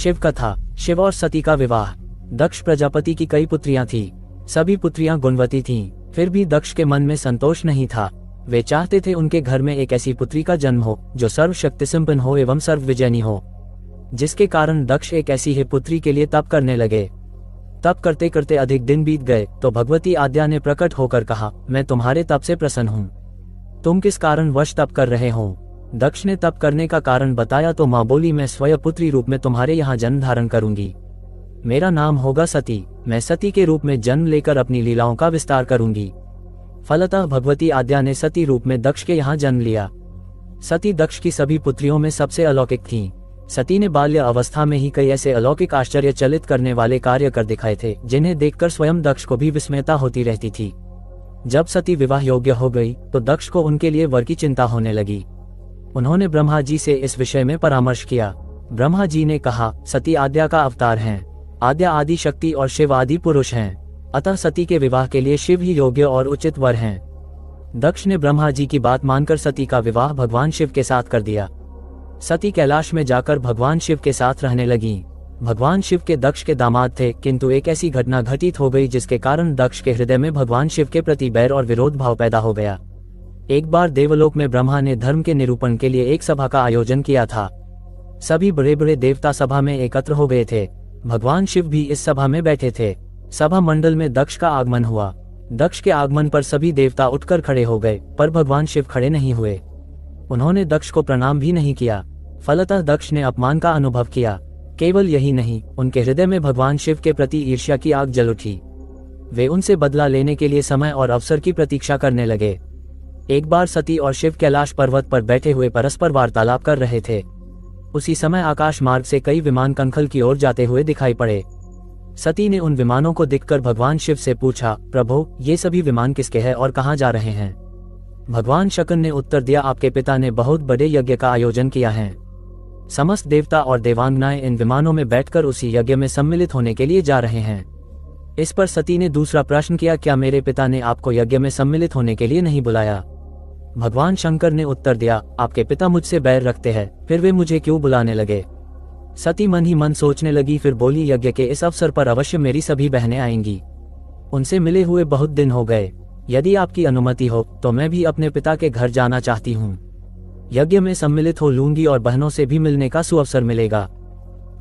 शिव कथा। शिव और सती का विवाह। दक्ष प्रजापति की कई पुत्रियां थीं। सभी पुत्रियां गुणवती थीं। फिर भी दक्ष के मन में संतोष नहीं था। वे चाहते थे उनके घर में एक ऐसी पुत्री का जन्म हो जो सर्वशक्ति संपन्न हो एवं सर्वविजयनी हो, जिसके कारण दक्ष एक ऐसी ही पुत्री के लिए तप करने लगे। तप करते करते अधिक दिन बीत गए तो भगवती आद्या ने प्रकट होकर कहा, मैं तुम्हारे तप से प्रसन्न हूँ। तुम किस कारण वश तप कर रहे हो? दक्ष ने तप करने का कारण बताया तो माँ बोली, मैं स्वयं पुत्री रूप में तुम्हारे यहाँ जन्म धारण करूंगी। मेरा नाम होगा सती। मैं सती के रूप में जन्म लेकर अपनी लीलाओं का विस्तार करूंगी। फलतः भगवती आद्या ने सती रूप में दक्ष के यहाँ जन्म लिया। सती दक्ष की सभी पुत्रियों में सबसे अलौकिक थीं। सती ने बाल्य अवस्था में ही कई ऐसे अलौकिक आश्चर्यचलित करने वाले कार्य कर दिखाए थे जिन्हें देखकर स्वयं दक्ष को भी विस्मयता होती रहती थी। जब सती विवाह योग्य हो गई तो दक्ष को उनके लिए वर की चिंता होने लगी। उन्होंने ब्रह्मा जी से इस विषय में परामर्श किया। ब्रह्मा जी ने कहा, सती आद्या का अवतार हैं। आद्या आदि शक्ति और शिव आदि पुरुष हैं, अतः सती के विवाह के लिए शिव ही योग्य और उचित वर हैं। दक्ष ने ब्रह्मा जी की बात मानकर सती का विवाह भगवान शिव के साथ कर दिया। सती कैलाश में जाकर भगवान शिव के साथ रहने लगी। भगवान शिव के दक्ष के दामाद थे, किंतु एक ऐसी घटना घटित हो गई जिसके कारण दक्ष के हृदय में भगवान शिव के प्रति बैर और विरोध भाव पैदा हो गया। एक बार देवलोक में ब्रह्मा ने धर्म के निरूपण के लिए एक सभा का आयोजन किया था। सभी बड़े बड़े देवता सभा में एकत्र हो गए थे। भगवान शिव भी इस सभा में बैठे थे। सभा मंडल में दक्ष का आगमन हुआ। दक्ष के आगमन पर सभी देवता उठकर खड़े हो गए, पर भगवान शिव खड़े नहीं हुए। उन्होंने दक्ष को प्रणाम भी नहीं किया। फलतः दक्ष ने अपमान का अनुभव किया। केवल यही नहीं, उनके हृदय में भगवान शिव के प्रति ईर्ष्या की आग जल उठी। वे उनसे बदला लेने के लिए समय और अवसर की प्रतीक्षा करने लगे। एक बार सती और शिव कैलाश पर्वत पर बैठे हुए परस्पर वार्तालाप कर रहे थे। उसी समय आकाश मार्ग से कई विमान कंखल की ओर जाते हुए दिखाई पड़े। सती ने उन विमानों को देखकर भगवान शिव से पूछा, प्रभु, ये सभी विमान किसके हैं और कहाँ जा रहे हैं? भगवान शक्र ने उत्तर दिया, आपके पिता ने बहुत बड़े यज्ञ का आयोजन किया है। समस्त देवता और देवांगनाएं इन विमानों में बैठकर उसी यज्ञ में सम्मिलित होने के लिए जा रहे हैं। इस पर सती ने दूसरा प्रश्न किया, क्या मेरे पिता ने आपको यज्ञ में सम्मिलित होने के लिए नहीं बुलाया? भगवान शंकर ने उत्तर दिया, आपके पिता मुझसे बैर रखते हैं, फिर वे मुझे क्यों बुलाने लगे? सती मन ही मन सोचने लगी, फिर बोली, यज्ञ के इस अवसर पर अवश्य मेरी सभी बहनें आएंगी। उनसे मिले हुए बहुत दिन हो गए। यदि आपकी अनुमति हो तो मैं भी अपने पिता के घर जाना चाहती हूँ। यज्ञ में सम्मिलित हो लूंगी और बहनों से भी मिलने का सुअवसर मिलेगा।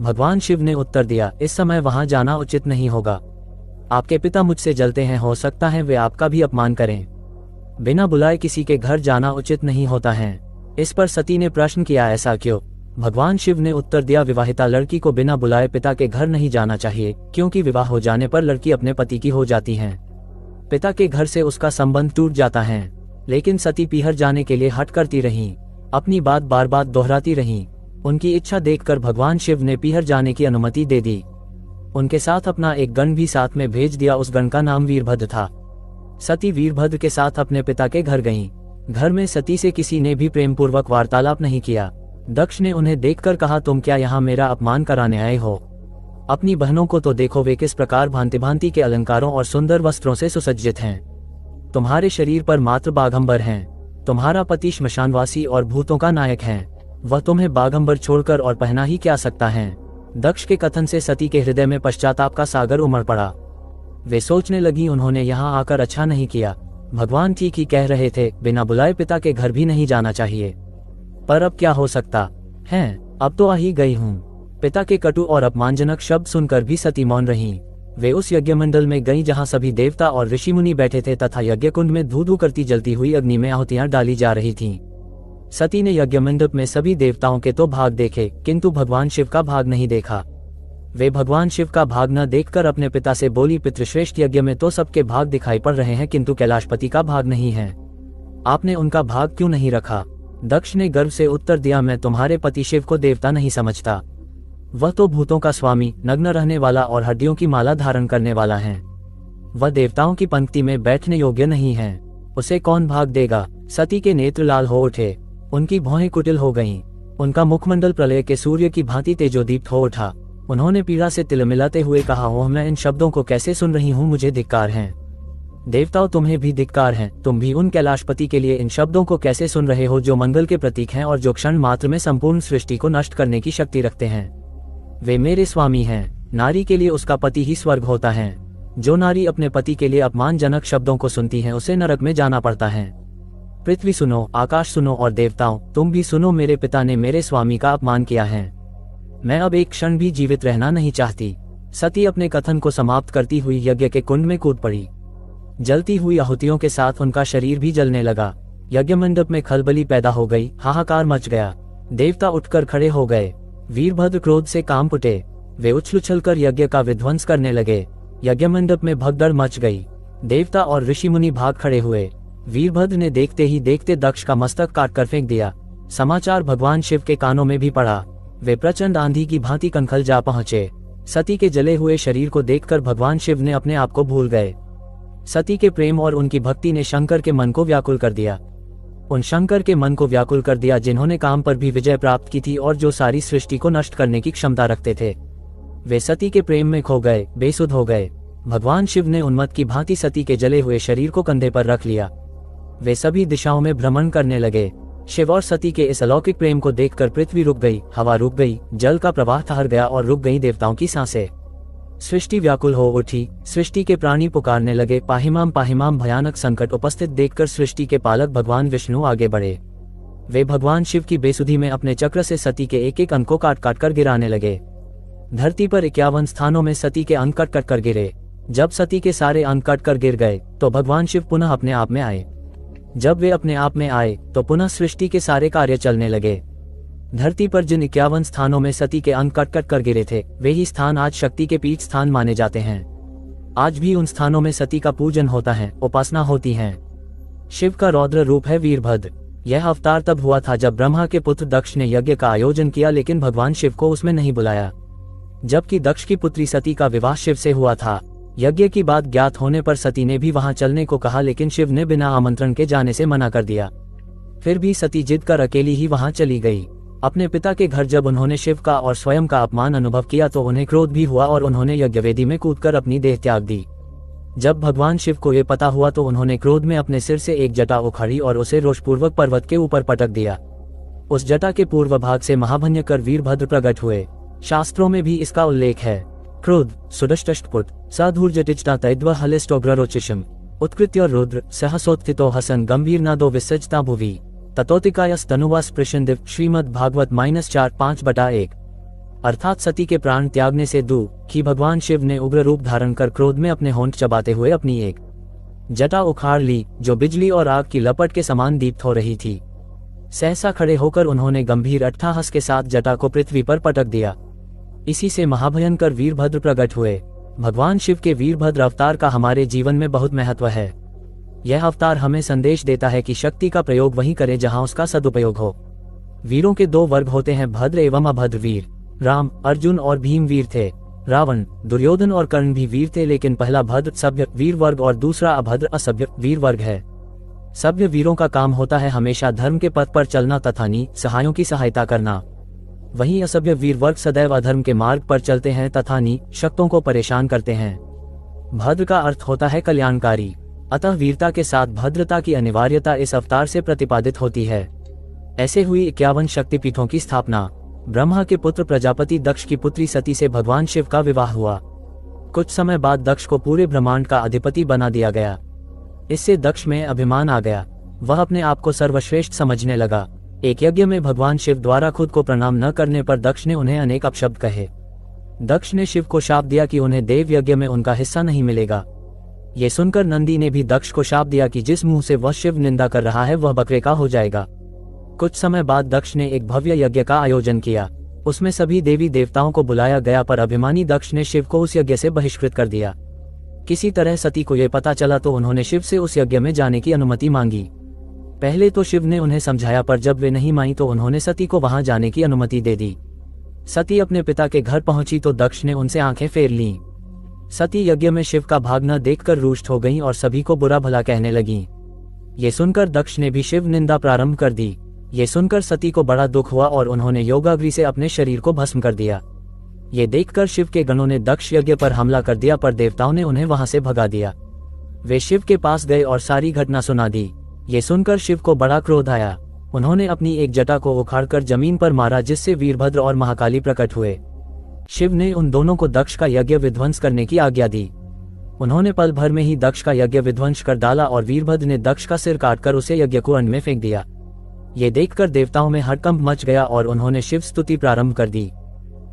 भगवान शिव ने उत्तर दिया, इस समय वहां जाना उचित नहीं होगा। आपके पिता मुझसे जलते हैं, हो सकता है वे आपका भी अपमान करें। बिना बुलाए किसी के घर जाना उचित नहीं होता है। इस पर सती ने प्रश्न किया, ऐसा क्यों? भगवान शिव ने उत्तर दिया, विवाहिता लड़की को बिना बुलाए पिता के घर नहीं जाना चाहिए, क्योंकि विवाह हो जाने पर लड़की अपने पति की हो जाती है। पिता के घर से उसका संबंध टूट जाता है। लेकिन सती पीहर जाने के लिए हट करती रहीं, अपनी बात बार बार दोहराती रहीं। उनकी इच्छा देखकर भगवान शिव ने पीहर जाने की अनुमति दे दी। उनके साथ अपना एक गण भी साथ में भेज दिया। उस गण का नाम वीरभद्र था। सती वीरभद्र के साथ अपने पिता के घर गईं। घर में सती से किसी ने भी प्रेम पूर्वक वार्तालाप नहीं किया। दक्ष ने उन्हें देखकर कहा, तुम क्या यहाँ मेरा अपमान कराने आए हो? अपनी बहनों को तो देखो, वे किस प्रकार भांति भांति के अलंकारों और सुंदर वस्त्रों से सुसज्जित हैं। तुम्हारे शरीर पर मात्र बाघंबर हैं। तुम्हारा पति श्मशानवासी और भूतों का नायक है। वह तुम्हें बाघंबर छोड़कर और पहना ही क्या सकता है? दक्ष के कथन से सती के हृदय में पश्चाताप का सागर उमड़ पड़ा। वे सोचने लगी, उन्होंने यहाँ आकर अच्छा नहीं किया। भगवान ठीक ही कह रहे थे, बिना बुलाए पिता के घर भी नहीं जाना चाहिए। पर अब क्या हो सकता है? अब तो आ ही गई हूँ। पिता के कटु और अपमानजनक शब्द सुनकर भी सती मौन रहीं। वे उस यज्ञ मंडल में गईं जहाँ सभी देवता और ऋषि मुनि बैठे थे तथा यज्ञ कुंड में धू धू करती जलती हुई अग्नि में आहुतियां डाली जा रही थीं। सती ने यज्ञ मंडप में सभी देवताओं के तो भाग देखे, किंतु भगवान शिव का भाग नहीं देखा। वे भगवान शिव का भाग न देखकर अपने पिता से बोली, पितृश्रेष्ठ यज्ञ में तो सबके भाग दिखाई पड़ रहे हैं, किंतु कैलाशपति का भाग नहीं है। आपने उनका भाग क्यों नहीं रखा? दक्ष ने गर्व से उत्तर दिया, मैं तुम्हारे पति शिव को देवता नहीं समझता। वह तो भूतों का स्वामी, नग्न रहने वाला और हड्डियों की माला धारण करने वाला है। वह देवताओं की पंक्ति में बैठने योग्य नहीं है। उसे कौन भाग देगा? सती के नेत्र लाल हो उठे। उनकी भौहें कुटिल हो गईं। उनका मुखमंडल प्रलय के सूर्य की भांति तेजोदीप्त हो उठा। उन्होंने पीड़ा से तिलमिलाते हुए कहा, ओह, मैं इन शब्दों को कैसे सुन रही हूँ, मुझे धिक्कार है। देवताओं, तुम्हें भी धिक्कार है। तुम भी उन कैलाशपति के लिए इन शब्दों को कैसे सुन रहे हो जो मंगल के प्रतीक हैं और जो क्षण मात्र में संपूर्ण सृष्टि को नष्ट करने की शक्ति रखते हैं। वे मेरे स्वामी हैं। नारी के लिए उसका पति ही स्वर्ग होता है। जो नारी अपने पति के लिए अपमानजनक शब्दों को सुनती है उसे नरक में जाना पड़ता है। पृथ्वी सुनो, आकाश सुनो और देवताओं तुम भी सुनो, मेरे पिता ने मेरे स्वामी का अपमान किया है। मैं अब एक क्षण भी जीवित रहना नहीं चाहती। सती अपने कथन को समाप्त करती हुई यज्ञ के कुंड में कूद पड़ी। जलती हुई आहुतियों के साथ उनका शरीर भी जलने लगा। यज्ञ मंडप में खलबली पैदा हो गई, हाहाकार मच गया। देवता उठकर खड़े हो गए। वीरभद्र क्रोध से कांप उठे। वे उछल-उछलकर यज्ञ का विध्वंस करने लगे। यज्ञ मंडप में भगदड़ मच गई। देवता और ऋषि मुनि भाग खड़े हुए। वीरभद्र ने देखते ही देखते दक्ष का मस्तक काटकर फेंक दिया। समाचार भगवान शिव के कानों में भी पड़ा। वे प्रचंड आंधी की भांति कनखल जा पहुंचे। सती के जले हुए शरीर को देखकर भगवान शिव ने अपने आप को भूल गए। सती के प्रेम और उनकी भक्ति ने शंकर के मन को व्याकुल कर दिया। उन शंकर के मन को व्याकुल कर दिया जिन्होंने काम पर भी विजय प्राप्त की थी और जो सारी सृष्टि को नष्ट करने की क्षमता रखते थे। वे सती के प्रेम में खो गए, बेसुध हो गए। भगवान शिव ने उन्मत्त की भांति सती के जले हुए शरीर को कंधे पर रख लिया। वे सभी दिशाओं में भ्रमण करने लगे। शिव और सती के इस अलौकिक प्रेम को देखकर पृथ्वी रुक गई, हवा रुक गई, जल का प्रवाह ठहर गया और रुक गई देवताओं की सांसें। सृष्टि व्याकुल हो उठी। सृष्टि के प्राणी पुकारने लगे, पाहिमाम पाहिमाम। भयानक संकट उपस्थित देखकर सृष्टि के पालक भगवान विष्णु आगे बढ़े। वे भगवान शिव की बेसुधी में अपने चक्र से सती के एक एक अंग को काट काट कर गिराने लगे। धरती पर 51 स्थानों में सती के अंग कट कट कर गिरे। जब सती के सारे अंग कट कर गिर गए तो भगवान शिव पुनः अपने आप में आए। जब वे अपने आप में आए तो पुनः सृष्टि के सारे कार्य चलने लगे। धरती पर जिन 51 स्थानों में सती के अंग कट कट कर गिरे थे वे ही स्थान आज शक्ति के पीठ स्थान माने जाते हैं। आज भी उन स्थानों में सती का पूजन होता है, उपासना होती है। शिव का रौद्र रूप है वीरभद्र। यह अवतार तब हुआ था जब ब्रह्मा के पुत्र दक्ष ने यज्ञ का आयोजन किया, लेकिन भगवान शिव को उसमें नहीं बुलाया। जबकि दक्ष की पुत्री सती का विवाह शिव से हुआ था। यज्ञ की बात ज्ञात होने पर सती ने भी वहां चलने को कहा, लेकिन शिव ने बिना आमंत्रण के जाने से मना कर दिया। फिर भी सती जिद कर अकेली ही वहां चली गई। अपने पिता के घर जब उन्होंने शिव का और स्वयं का अपमान अनुभव किया तो उन्हें क्रोध भी हुआ और उन्होंने यज्ञवेदी में कूदकर अपनी देह त्याग दी। जब भगवान शिव को ये पता हुआ तो उन्होंने क्रोध में अपने सिर से एक जटा उखाड़ी और उसे रोषपूर्वक पर्वत के ऊपर पटक दिया। उस जटा के पूर्व भाग से महाभयंकर वीरभद्र प्रकट हुए। शास्त्रों में भी इसका उल्लेख है। क्रोध सुदष्टपुट साधुर्जटिचता तैद्व हलिस्टोग्ररोचिषम उत्कृत्य रुद्र सहसोत्थितो हसन गंभीर नादो विसजता भुवि ततोतिकायस्तनुवा स्पृशंदिव श्रीमद् भागवत -4:5/1। अर्थात सती के प्राण त्यागने से दुखी भगवान शिव ने उग्र रूप धारण कर क्रोध में अपने होंठ चबाते हुए अपनी एक जटा उखाड़ ली जो बिजली और आग की लपट के समान दीप्त हो रही थी। सहसा खड़े होकर उन्होंने गंभीर अट्टहास के साथ जटा को पृथ्वी पर पटक दिया। इसी से महाभयंकर वीरभद्र प्रकट हुए। भगवान शिव के वीरभद्र अवतार का हमारे जीवन में बहुत महत्व है। यह अवतार हमें संदेश देता है कि शक्ति का प्रयोग वहीं करें जहां उसका सदुपयोग हो। वीरों के दो वर्ग होते हैं, भद्र एवं अभद्र वीर। राम, अर्जुन और भीम वीर थे। रावण, दुर्योधन और कर्ण भी वीर थे, लेकिन पहला भद्र सभ्य वीर वर्ग और दूसरा अभद्र असभ्य वीर वर्ग है। सभ्य वीरों का काम होता है हमेशा धर्म के पथ पर चलना तथा सहायों की सहायता करना। वहीं असभ्य वीर वर्ग सदैव अधर्म के मार्ग पर चलते हैं तथा शक्तों को परेशान करते हैं। भद्र का अर्थ होता है कल्याणकारी। अतः वीरता के साथ भद्रता की अनिवार्यता इस अवतार से प्रतिपादित होती है। ऐसे हुई 51 शक्तिपीठों की स्थापना। ब्रह्मा के पुत्र प्रजापति दक्ष की पुत्री सती से भगवान शिव का विवाह हुआ। कुछ समय बाद दक्ष को पूरे ब्रह्मांड का अधिपति बना दिया गया। इससे दक्ष में अभिमान आ गया। वह अपने आप को सर्वश्रेष्ठ समझने लगा। एक यज्ञ में भगवान शिव द्वारा खुद को प्रणाम न करने पर दक्ष ने उन्हें अनेक अपशब्द कहे। दक्ष ने शिव को शाप दिया कि उन्हें देव यज्ञ में उनका हिस्सा नहीं मिलेगा। ये सुनकर नंदी ने भी दक्ष को शाप दिया कि जिस मुंह से वह शिव निंदा कर रहा है वह बकरे का हो जाएगा। कुछ समय बाद दक्ष ने एक भव्य यज्ञ का आयोजन किया। उसमें सभी देवी देवताओं को बुलाया गया, पर अभिमानी दक्ष ने शिव को उस यज्ञ से बहिष्कृत कर दिया। किसी तरह सती को यह पता चला तो उन्होंने शिव से उस यज्ञ में जाने की अनुमति मांगी। पहले तो शिव ने उन्हें समझाया, पर जब वे नहीं मानी तो उन्होंने सती को वहां जाने की अनुमति दे दी। सती अपने पिता के घर पहुंची तो दक्ष ने उनसे आंखें फेर लीं। सती यज्ञ में शिव का भाग न देखकर रुष्ट हो गईं और सभी को बुरा भला कहने लगीं। ये सुनकर दक्ष ने भी शिव निंदा प्रारंभ कर दी। ये सुनकर सती को बड़ा दुख हुआ और उन्होंने योगाग्नि से अपने शरीर को भस्म कर दिया। ये देखकर शिव के गणों ने दक्ष यज्ञ पर हमला कर दिया, पर देवताओं ने उन्हें वहां से भगा दिया। वे शिव के पास गए और सारी घटना सुना दी। ये सुनकर शिव को बड़ा क्रोध आया। उन्होंने अपनी एक जटा को उखाड़कर जमीन पर मारा, जिससे वीरभद्र और महाकाली प्रकट हुए। शिव ने उन दोनों को दक्ष का यज्ञ विध्वंस करने की आज्ञा दी। उन्होंने पल भर में ही दक्ष का यज्ञ विध्वंस कर डाला और वीरभद्र ने दक्ष का सिर काटकर उसे यज्ञ कुंड में फेंक दिया। ये देखकर देवताओं में हड़कंप मच गया और उन्होंने शिव स्तुति प्रारंभ कर दी।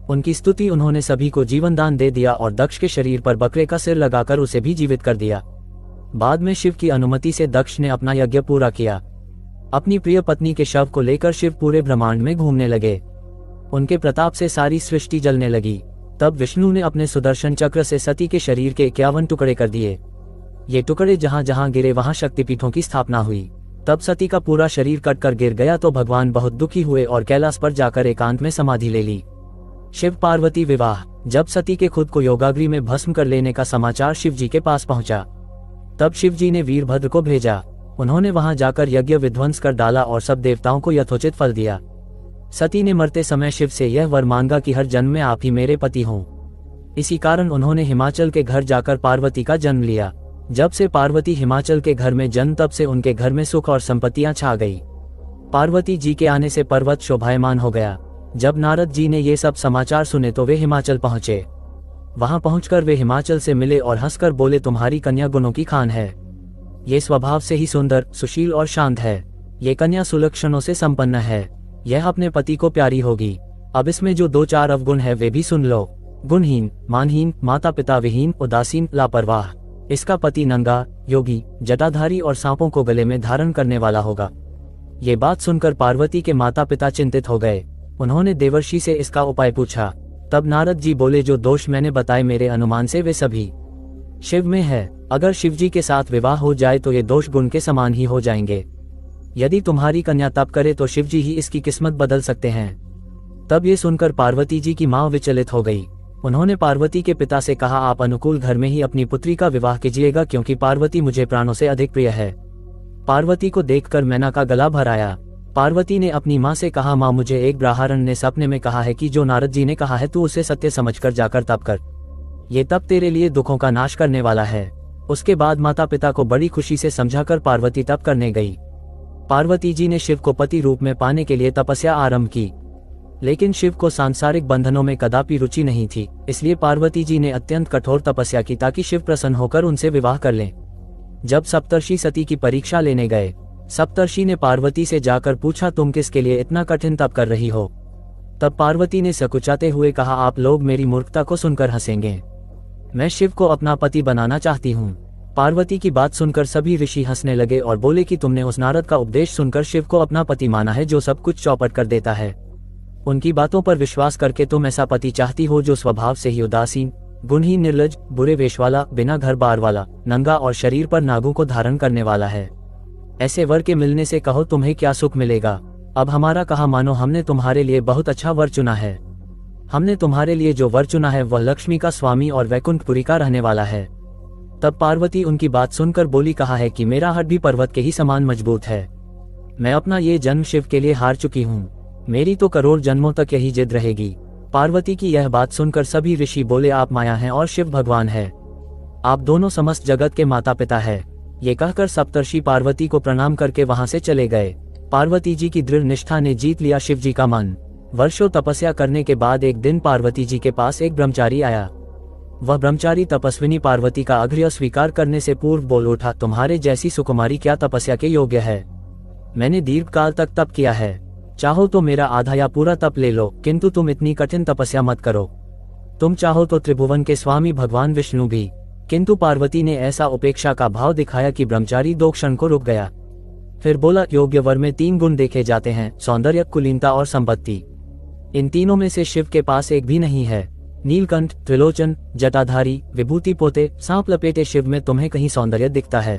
उनकी स्तुति उन्होंने सभी को जीवन दान दे दिया और दक्ष के शरीर पर बकरे का सिर लगाकर उसे भी जीवित कर दिया। बाद में शिव की अनुमति से दक्ष ने अपना यज्ञ पूरा किया। अपनी प्रिय पत्नी के शव को लेकर शिव पूरे ब्रह्मांड में घूमने लगे। उनके प्रताप से सारी सृष्टि जलने लगी। तब विष्णु ने अपने सुदर्शन चक्र से सती के शरीर के 51 टुकड़े कर दिए। ये टुकड़े जहां जहां गिरे वहां शक्तिपीठों की स्थापना हुई। तब सती का पूरा शरीर कटकर गिर गया तो भगवान बहुत दुखी हुए और कैलाश पर जाकर एकांत में समाधि ले ली। शिव पार्वती विवाह। जब सती के खुद को योगाग्नि में भस्म कर लेने का समाचार शिव जी के पास पहुंचा, तब शिव जी ने वीरभद्र को भेजा। उन्होंने वहां जाकर यज्ञ विध्वंस कर डाला और सब देवताओं को यथोचित फल दिया। सती ने मरते समय शिव से यह वर मांगा कि हर जन्म में आप ही मेरे पति हों। इसी कारण उन्होंने हिमाचल के घर जाकर पार्वती का जन्म लिया। जब से पार्वती हिमाचल के घर में जन्म, तब से उनके घर में सुख और संपत्तियां छा गई। पार्वती जी के आने से पर्वत शोभायमान हो गया। जब नारद जी ने ये सब समाचार सुने तो वे हिमाचल पहुंचे। वहां पहुंचकर वे हिमाचल से मिले और हंसकर बोले, तुम्हारी कन्या गुणों की खान है। ये स्वभाव से ही सुंदर, सुशील और शांत है। ये कन्या सुलक्षणों से संपन्न है। यह अपने पति को प्यारी होगी। अब इसमें जो 2-4 अवगुण है वे भी सुन लो। गुणहीन, मानहीन, माता पिता विहीन, उदासीन, लापरवाह। इसका पति नंगा, योगी, जटाधारी और सांपों को गले में धारण करने वाला होगा। ये बात सुनकर पार्वती के माता पिता चिंतित हो गए। उन्होंने देवर्षि से इसका उपाय पूछा। तब नारद जी बोले, जो दोष मैंने बताए मेरे अनुमान से वे सभी शिव में है। अगर शिव जी के साथ विवाह हो जाए तो ये दोष गुण के समान ही हो जाएंगे। यदि तुम्हारी कन्या तप करे तो शिव जी ही इसकी किस्मत बदल सकते हैं। तब ये सुनकर पार्वती जी की मां विचलित हो गई। उन्होंने पार्वती के पिता से कहा, आप अनुकूल घर में ही अपनी पुत्री का विवाह कीजिएगा, क्योंकि पार्वती मुझे प्राणों से अधिक प्रिय है। पार्वती को देखकर मैना का गला भर आया। पार्वती ने अपनी मां से कहा, मां मुझे एक ब्राह्मण ने सपने में कहा है कि जो नारद जी ने कहा है तू उसे सत्य समझकर जाकर तप कर। ये तप तेरे लिए दुखों का नाश करने वाला है। उसके बाद माता पिता को बड़ी खुशी से समझाकर पार्वती तप करने गई। पार्वती जी ने शिव को पति रूप में पाने के लिए तपस्या आरंभ की, लेकिन शिव को सांसारिक बंधनों में कदापि रुचि नहीं थी। इसलिए पार्वती जी ने अत्यंत कठोर तपस्या की ताकि शिव प्रसन्न होकर उनसे विवाह कर लें। जब सप्तर्षि सती की परीक्षा लेने गए, सप्तर्षि ने पार्वती से जाकर पूछा, तुम किसके लिए इतना कठिन तप कर रही हो? तब पार्वती ने सकुचाते हुए कहा, आप लोग मेरी मूर्खता को सुनकर हंसेंगे। मैं शिव को अपना पति बनाना चाहती हूँ। पार्वती की बात सुनकर सभी ऋषि हंसने लगे और बोले कि तुमने उस नारद का उपदेश सुनकर शिव को अपना पति माना है, जो सब कुछ चौपट कर देता है। उनकी बातों पर विश्वास करके तुम ऐसा पति चाहती हो जो स्वभाव से ही उदासीन, गुणहीन, निर्लज, बुरे वेश वाला, बिना घर बार वाला, नंगा और शरीर पर नागों को धारण करने वाला है। ऐसे वर के मिलने से कहो तुम्हें क्या सुख मिलेगा। अब हमारा कहा मानो, हमने तुम्हारे लिए बहुत अच्छा वर चुना है। हमने तुम्हारे लिए जो वर चुना है वह लक्ष्मी का स्वामी और वैकुंठपुरी का रहने वाला है। तब पार्वती उनकी बात सुनकर बोली, कहा है कि मेरा हट भी पर्वत के ही समान मजबूत है। मैं अपना ये जन्म शिव के लिए हार चुकी हूँ। मेरी तो करोड़ जन्मों तक यही जिद रहेगी। पार्वती की यह बात सुनकर सभी ऋषि बोले, आप माया हैं और शिव भगवान है। आप दोनों समस्त जगत के माता पिता है। ये कहकर सप्तर्षि पार्वती को प्रणाम करके वहां से चले गए। पार्वती जी की दृढ़ निष्ठा ने जीत लिया शिव जी का मन। वर्षों तपस्या करने के बाद एक दिन पार्वती जी के पास एक ब्रह्मचारी आया। वह ब्रह्मचारी तपस्विनी पार्वती का आग्रह स्वीकार करने से पूर्व बोल उठा, तुम्हारे जैसी सुकुमारी क्या तपस्या के योग्य है। मैंने दीर्घ काल तक तप किया है। चाहो तो मेरा आधा या पूरा तप ले लो, किंतु तुम इतनी कठिन तपस्या मत करो। तुम चाहो तो त्रिभुवन के स्वामी भगवान विष्णु भी। किंतु पार्वती ने ऐसा उपेक्षा का भाव दिखाया कि ब्रह्मचारी 2 क्षण को रुक गया। फिर बोला, योग्य वर में 3 गुण देखे जाते हैं, सौंदर्य, कुलीनता और संपत्ति। इन तीनों में से शिव के पास एक भी नहीं है। नीलकंठ, त्रिलोचन, जटाधारी, विभूति पोते, सांप लपेटे शिव में तुम्हें कहीं सौंदर्य दिखता है?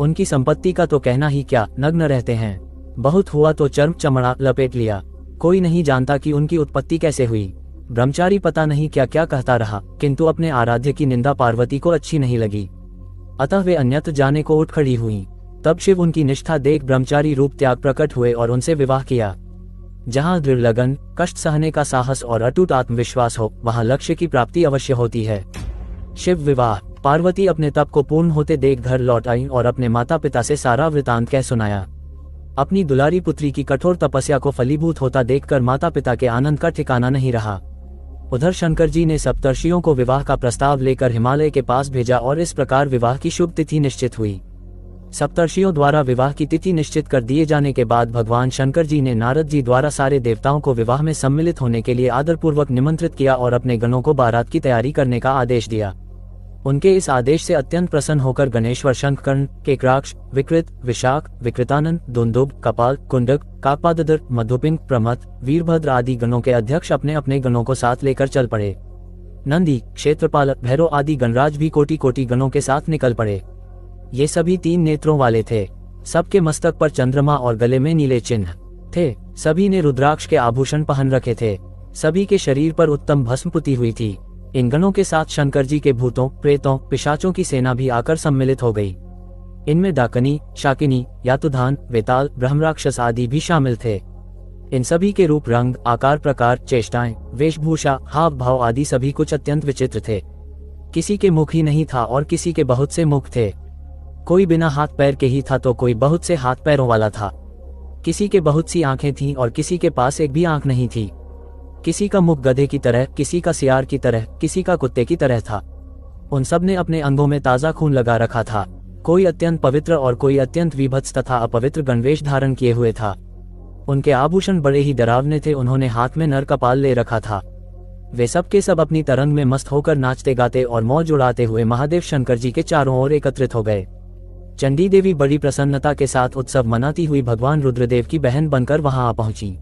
उनकी संपत्ति का तो कहना ही क्या, नग्न रहते हैं। बहुत हुआ तो चर्म चमड़ा लपेट लिया। कोई नहीं जानता कि उनकी उत्पत्ति कैसे हुई। ब्रह्मचारी पता नहीं क्या क्या कहता रहा, किंतु अपने आराध्य की निंदा पार्वती को अच्छी नहीं लगी। अतः वे अन्यत्र जाने को उठ खड़ी हुई। तब शिव उनकी निष्ठा देख ब्रह्मचारी रूप त्याग प्रकट हुए और उनसे विवाह किया। जहाँ दृढ़ लगन, कष्ट सहने का साहस और अटूट आत्मविश्वास हो, वहाँ लक्ष्य की प्राप्ति अवश्य होती है। शिव विवाह। पार्वती अपने तप को पूर्ण होते देख घर लौट आई और अपने माता पिता से सारा वृतांत कह सुनाया। अपनी दुलारी पुत्री की कठोर तपस्या को फलीभूत होता देखकर माता पिता के आनंद का ठिकाना नहीं रहा। उधर शंकर जी ने सप्तर्षियों को विवाह का प्रस्ताव लेकर हिमालय के पास भेजा और इस प्रकार विवाह की शुभ तिथि निश्चित हुई। सप्तर्षियों द्वारा विवाह की तिथि निश्चित कर दिए जाने के बाद भगवान शंकर जी ने नारद जी द्वारा सारे देवताओं को विवाह में सम्मिलित होने के लिए आदरपूर्वक निमंत्रित किया और अपने गणों को बारात की तैयारी करने का आदेश दिया। उनके इस आदेश से अत्यंत प्रसन्न होकर गणेश्वर शंखकर्ण, केकराक्ष, विकृत, विशाख, विकृतानंद, दुंदुभ, कपाल, कुंडक, काकपादधर, मधुपिंग, प्रमथ, वीरभद्र आदि गणों के अध्यक्ष अपने अपने गणों को साथ लेकर चल पड़े। नंदी, क्षेत्रपाल, भैरव आदि गणराज भी कोटि कोटि गणों के साथ निकल पड़े। ये सभी 3 नेत्रों वाले थे। सबके मस्तक पर चंद्रमा और गले में नीले चिन्ह थे। सभी ने रुद्राक्ष के आभूषण पहन रखे थे। सभी के शरीर पर उत्तम भस्म पुती हुई थी। इन गणों के साथ शंकर जी के भूतों, प्रेतों, पिशाचों की सेना भी आकर सम्मिलित हो गई। इनमें डाकनी, शाकिनी, यातुधान, वेताल, ब्रह्मराक्षस आदि भी शामिल थे। इन सभी के रूप, रंग, आकार, प्रकार, चेष्टाएं, वेशभूषा, हाव भाव आदि सभी कुछ अत्यंत विचित्र थे। किसी के मुख ही नहीं था और किसी के बहुत से मुख थे। कोई बिना हाथ पैर के ही था तो कोई बहुत से हाथ पैरों वाला था। किसी के बहुत सी आंखें थीं और किसी के पास एक भी आंख नहीं थी। किसी का मुख गधे की तरह, किसी का सियार की तरह, किसी का कुत्ते की तरह था। उन सब ने अपने अंगों में ताजा खून लगा रखा था। कोई अत्यंत पवित्र और कोई अत्यंत विभत्स तथा अपवित्र गणवेश धारण किए हुए था। उनके आभूषण बड़े ही डरावने थे। उन्होंने हाथ में नर कपाल ले रखा था। वे सब के सब अपनी तरंग में मस्त होकर नाचते गाते और मौज उड़ाते हुए महादेव शंकर जी के चारों ओर एकत्रित हो गए। चंडी देवी बड़ी प्रसन्नता के साथ उत्सव मनाती हुई भगवान रुद्रदेव की बहन बनकर वहां आ पहुंची।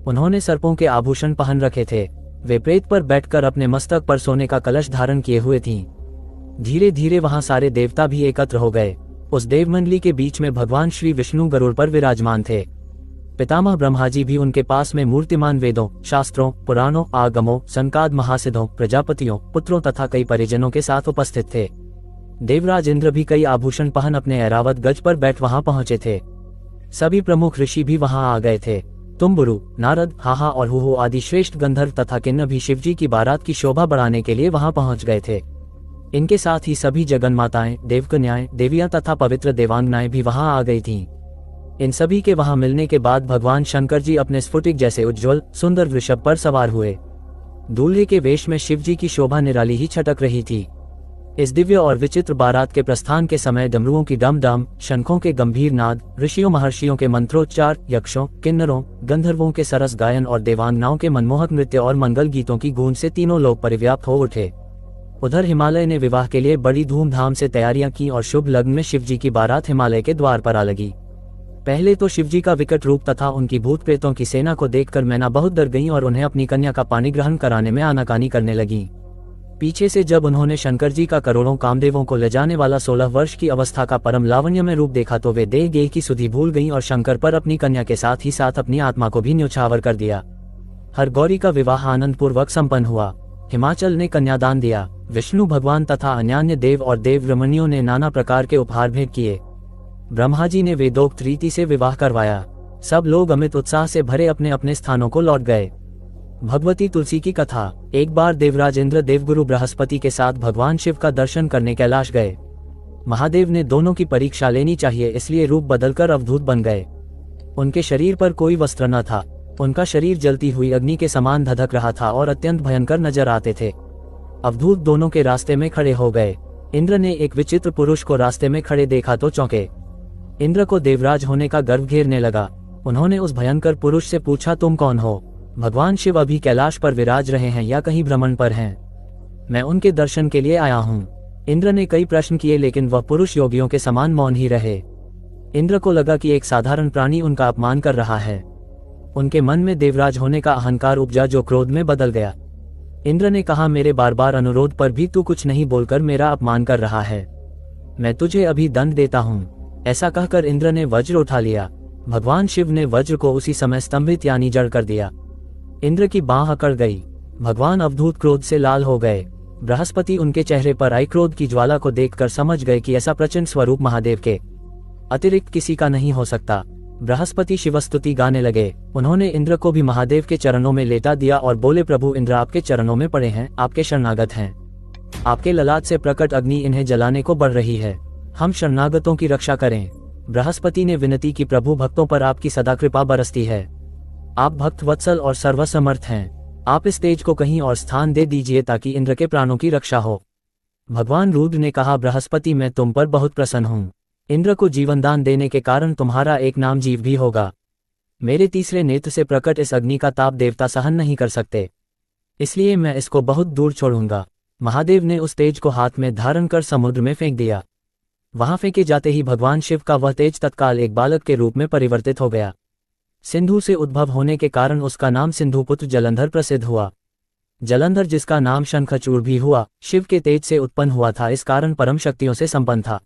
उन्होंने सर्पों के आभूषण पहन रखे थे। वे प्रेत पर बैठकर अपने मस्तक पर सोने का कलश धारण किए हुए थीं। धीरे धीरे वहां सारे देवता भी एकत्र हो गए। उस देवमंडली के बीच में भगवान श्री विष्णु गरुड़ पर विराजमान थे। पितामह ब्रह्मा जी भी उनके पास में मूर्तिमान वेदों, शास्त्रों, पुराणों, आगमों, संकाद महासिद्धों, प्रजापतियों, पुत्रों तथा कई परिजनों के साथ उपस्थित थे। देवराज इंद्र भी कई आभूषण पहन अपने ऐरावत गज पर बैठ वहां पहुंचे थे। सभी प्रमुख ऋषि भी वहां आ गए थे। तुम्बुरु, नारद, हाहा और हुहु आदि श्रेष्ठ गंधर्व तथा किन्नर भी शिवजी की बारात की शोभा बढ़ाने के लिए वहां पहुंच गए थे। इनके साथ ही सभी जगन्माताएं, देवकन्याएं, देवियां तथा पवित्र देवांगनाएं भी वहां आ गई थीं। इन सभी के वहां मिलने के बाद भगवान शंकर जी अपने स्फुटिक जैसे उज्ज्वल सुंदर वृषभ पर सवार हुए। दूल्हे के वेश में शिवजी की शोभा निराली ही छटक रही थी। इस दिव्य और विचित्र बारात के प्रस्थान के समय डमरुओं की डम डम, शंखों के गंभीर नाद, ऋषियों महर्षियों के मंत्रोच्चार, यक्षों, किन्नरों, गंधर्वों के सरस गायन और देवांगनाओं के मनमोहक नृत्य और मंगल गीतों की गूंज से तीनों लोग परिव्याप्त हो उठे। उधर हिमालय ने विवाह के लिए बड़ी धूमधाम से तैयारियां की और शुभ लग्न में शिवजी की बारात हिमालय के द्वार पर आ लगी। पहले तो शिवजी का विकट रूप तथा उनकी भूत प्रेतों की सेना को देखकर मैना बहुत डर गईं और उन्हें अपनी कन्या का पानी ग्रहण कराने में आनाकानी करने लगीं। पीछे से जब उन्होंने शंकर जी का करोड़ों कामदेवों को ले जाने वाला 16 वर्ष की अवस्था का परम लावण्यमय रूप देखा तो वे देह गेह की सुधि भूल गईं और शंकर पर अपनी कन्या के साथ ही साथ अपनी आत्मा को भी न्यौछावर कर दिया। हर गौरी का विवाह आनंद पूर्वक संपन्न हुआ। हिमाचल ने कन्यादान दिया। विष्णु भगवान तथा अन्यान्य देव और देव रमणियों ने नाना प्रकार के उपहार भेंट किए। ब्रह्मा जी ने वेदोक्त रीति से विवाह करवाया। सब लोग अमित उत्साह से भरे अपने अपने स्थानों को लौट गए। भगवती तुलसी की कथा। एक बार देवराज इंद्र देवगुरु बृहस्पति के साथ भगवान शिव का दर्शन करने कैलाश गए। महादेव ने दोनों की परीक्षा लेनी चाहिए इसलिए रूप बदलकर अवधूत बन गए। उनके शरीर पर कोई वस्त्र न था। उनका शरीर जलती हुई अग्नि के समान धधक रहा था और अत्यंत भयंकर नजर आते थे। अवधूत दोनों के रास्ते में खड़े हो गए। इंद्र ने एक विचित्र पुरुष को रास्ते में खड़े देखा तो चौंके। इंद्र को देवराज होने का गर्व घेरने लगा। उन्होंने उस भयंकर पुरुष से पूछा, तुम कौन हो? भगवान शिव अभी कैलाश पर विराज रहे हैं या कहीं भ्रमण पर हैं? मैं उनके दर्शन के लिए आया हूँ। इंद्र ने कई प्रश्न किए लेकिन वह पुरुष योगियों के समान मौन ही रहे। इंद्र को लगा कि एक साधारण प्राणी उनका अपमान कर रहा है। उनके मन में देवराज होने का अहंकार उपजा जो क्रोध में बदल गया। इंद्र ने कहा, मेरे बार बार अनुरोध पर भी तू कुछ नहीं बोलकर मेरा अपमान कर रहा है। मैं तुझे अभी दंड देता हूँ। ऐसा कहकर इंद्र ने वज्र उठा लिया। भगवान शिव ने वज्र को उसी समय स्तंभित यानी जड़ कर दिया। इंद्र की बांह अकड़ गई। भगवान अवधूत क्रोध से लाल हो गए। बृहस्पति उनके चेहरे पर आई क्रोध की ज्वाला को देखकर समझ गए कि ऐसा प्रचंड स्वरूप महादेव के अतिरिक्त किसी का नहीं हो सकता। बृहस्पति शिवस्तुति गाने लगे। उन्होंने इंद्र को भी महादेव के चरणों में लेटा दिया और बोले, प्रभु इंद्र आपके चरणों में पड़े हैं, आपके शरणागत हैं। आपके ललाट से प्रकट अग्नि इन्हें जलाने को बढ़ रही है। हम शरणागतों की रक्षा करें। बृहस्पति ने विनती की, प्रभु भक्तों पर आपकी सदा कृपा बरसती है। आप भक्त वत्सल और सर्वसमर्थ हैं। आप इस तेज को कहीं और स्थान दे दीजिए ताकि इंद्र के प्राणों की रक्षा हो। भगवान रुद्र ने कहा, बृहस्पति, मैं तुम पर बहुत प्रसन्न हूँ। इंद्र को जीवनदान देने के कारण तुम्हारा एक नाम जीव भी होगा। मेरे तीसरे नेत्र से प्रकट इस अग्नि का ताप देवता सहन नहीं कर सकते, इसलिए मैं इसको बहुत दूर छोड़ूंगा। महादेव ने उस तेज को हाथ में धारण कर समुद्र में फेंक दिया। वहां फेंके जाते ही भगवान शिव का वह तेज तत्काल एक बालक के रूप में परिवर्तित हो गया। सिंधु से उद्भव होने के कारण उसका नाम सिंधुपुत्र जलंधर प्रसिद्ध हुआ। जलंधर, जिसका नाम शंखचूड़ भी हुआ, शिव के तेज से उत्पन्न हुआ था, इस कारण परम शक्तियों से संपन्न था।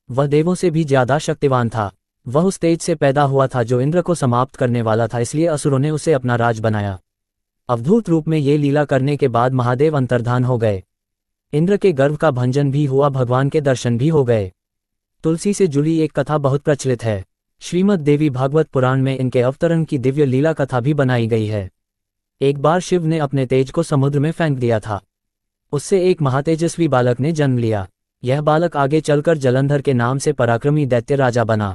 वह देवों से भी ज्यादा शक्तिवान था। वह उस तेज से पैदा हुआ था जो इंद्र को समाप्त करने वाला था, इसलिए असुरों ने उसे अपना राज बनाया। अवधूत रूप में ये लीला करने के बाद महादेव अंतर्धान हो गए। इंद्र के गर्भ का भंजन भी हुआ, भगवान के दर्शन भी हो गए। तुलसी से जुड़ी एक कथा बहुत प्रचलित है। श्रीमद् देवी भागवत पुराण में इनके अवतरण की दिव्य लीला कथा भी बनाई गई है। एक बार शिव ने अपने तेज को समुद्र में फेंक दिया था। उससे एक महातेजस्वी बालक ने जन्म लिया। यह बालक आगे चलकर जलंधर के नाम से पराक्रमी दैत्य राजा बना।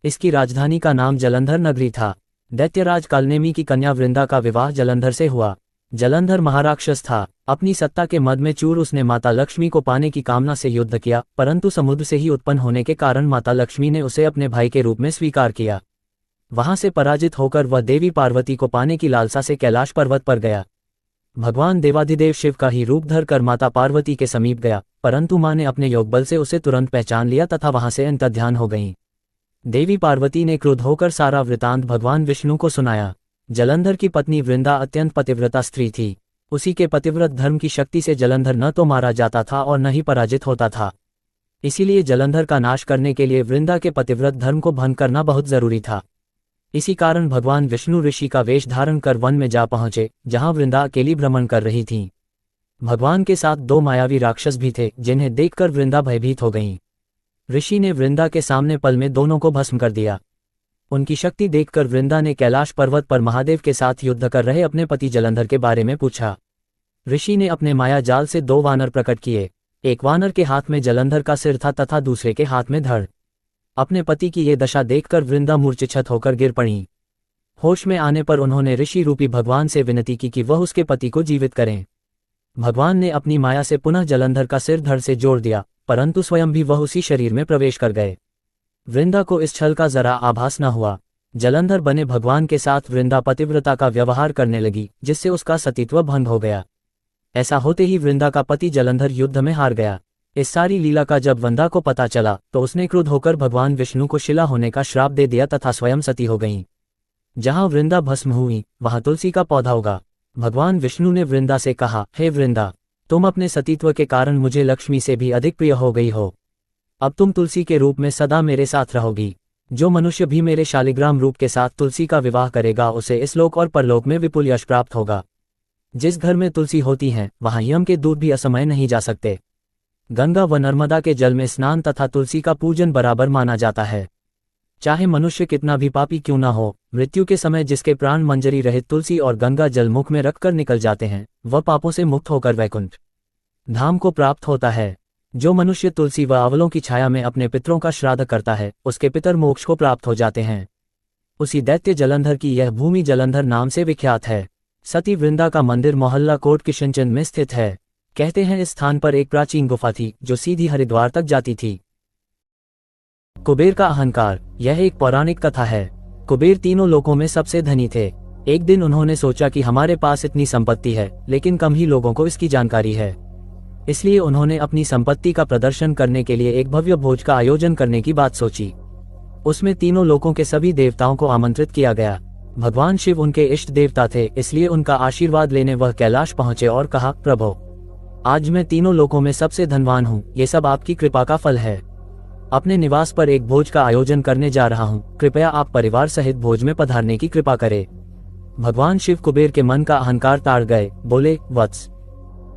इसकी राजधानी का नाम जलंधर नगरी था। दैत्यराज कालनेमी की कन्या वृंदा का विवाह जलंधर से हुआ। जलंधर महाराक्षस था। अपनी सत्ता के मद में चूर उसने माता लक्ष्मी को पाने की कामना से युद्ध किया, परंतु समुद्र से ही उत्पन्न होने के कारण माता लक्ष्मी ने उसे अपने भाई के रूप में स्वीकार किया। वहां से पराजित होकर वह देवी पार्वती को पाने की लालसा से कैलाश पर्वत पर गया। भगवान देवाधिदेव शिव का ही रूप धर कर माता पार्वती के समीप गया, परंतु मां ने अपने योग बल से उसे तुरंत पहचान लिया तथा वहां से अंतर्ध्यान हो गईं। देवी पार्वती ने क्रुद्ध होकर सारा वृतांत भगवान विष्णु को सुनाया। जलंधर की पत्नी वृंदा अत्यंत पतिव्रता स्त्री थी। उसी के पतिव्रत धर्म की शक्ति से जलंधर न तो मारा जाता था और न ही पराजित होता था। इसीलिए जलंधर का नाश करने के लिए वृंदा के पतिव्रत धर्म को भंग करना बहुत जरूरी था। इसी कारण भगवान विष्णु ऋषि का वेश धारण कर वन में जा पहुंचे, जहां वृंदा अकेली भ्रमण कर रही थी। भगवान के साथ दो मायावी राक्षस भी थे, जिन्हें देखकर वृंदा भयभीत हो गईं। ऋषि ने वृंदा के सामने पल में दोनों को भस्म कर दिया। उनकी शक्ति देखकर वृंदा ने कैलाश पर्वत पर महादेव के साथ युद्ध कर रहे अपने पति जलंधर के बारे में पूछा। ऋषि ने अपने माया जाल से दो वानर प्रकट किए। एक वानर के हाथ में जलंधर का सिर था तथा दूसरे के हाथ में धड़। अपने पति की ये दशा देखकर वृंदा मूर्छित होकर गिर पड़ी। होश में आने पर उन्होंने ऋषि रूपी भगवान से विनती की कि वह उसके पति को जीवित करें। भगवान ने अपनी माया से पुनः जलंधर का सिर धड़ से जोड़ दिया, परंतु स्वयं भी वह उसी शरीर में प्रवेश कर गए। वृंदा को इस छल का जरा आभास न हुआ। जलंधर बने भगवान के साथ वृंदा पतिव्रता का व्यवहार करने लगी, जिससे उसका सतीत्व भंग हो गया। ऐसा होते ही वृंदा का पति जलंधर युद्ध में हार गया। इस सारी लीला का जब वृंदा को पता चला तो उसने क्रुद्ध होकर भगवान विष्णु को शिला होने का श्राप दे दिया तथा स्वयं सती हो गईं। जहां वृंदा भस्म हुई वहां तुलसी का पौधा उगा। भगवान विष्णु ने वृंदा से कहा, हे वृंदा, तुम अपने सतीत्व के कारण मुझे लक्ष्मी से भी अधिक प्रिय हो गई हो। अब तुम तुलसी के रूप में सदा मेरे साथ रहोगी। जो मनुष्य भी मेरे शालिग्राम रूप के साथ तुलसी का विवाह करेगा उसे इस लोक और परलोक में विपुल यश प्राप्त होगा। जिस घर में तुलसी होती है वहां यम के दूत भी असमय नहीं जा सकते। गंगा व नर्मदा के जल में स्नान तथा तुलसी का पूजन बराबर माना जाता है। चाहे मनुष्य कितना भी पापी क्यों ना हो, मृत्यु के समय जिसके प्राण मंजरी रहित तुलसी और गंगा जल मुख में रखकर निकल जाते हैं, वह पापों से मुक्त होकर वैकुंठ धाम को प्राप्त होता है। जो मनुष्य तुलसी व आंवलों की छाया में अपने पितरों का श्राद्ध करता है, उसके पितर मोक्ष को प्राप्त हो जाते हैं। उसी दैत्य जलंधर की यह भूमि जलंधर नाम से विख्यात है। सती वृंदा का मंदिर मोहल्ला कोट किशनचंद में स्थित है। कहते हैं इस स्थान पर एक प्राचीन गुफा थी जो सीधी हरिद्वार तक जाती थी। कुबेर का अहंकार। यह एक पौराणिक कथा है। कुबेर तीनों लोकों में सबसे धनी थे। एक दिन उन्होंने सोचा कि हमारे पास इतनी संपत्ति है लेकिन कम ही लोगों को इसकी जानकारी है, इसलिए उन्होंने अपनी संपत्ति का प्रदर्शन करने के लिए एक भव्य भोज का आयोजन करने की बात सोची। उसमें तीनों लोकों के सभी देवताओं को आमंत्रित किया गया। भगवान शिव उनके इष्ट देवता थे, इसलिए उनका आशीर्वाद लेने वह कैलाश पहुंचे और कहा, प्रभु, आज मैं तीनों लोकों में सबसे धनवान हूँ, ये सब आपकी कृपा का फल है। अपने निवास पर एक भोज का आयोजन करने जा रहा हूँ, कृपया आप परिवार सहित भोज में पधारने की कृपा करें। भगवान शिव कुबेर के मन का अहंकार ताड़ गए, बोले, वत्स,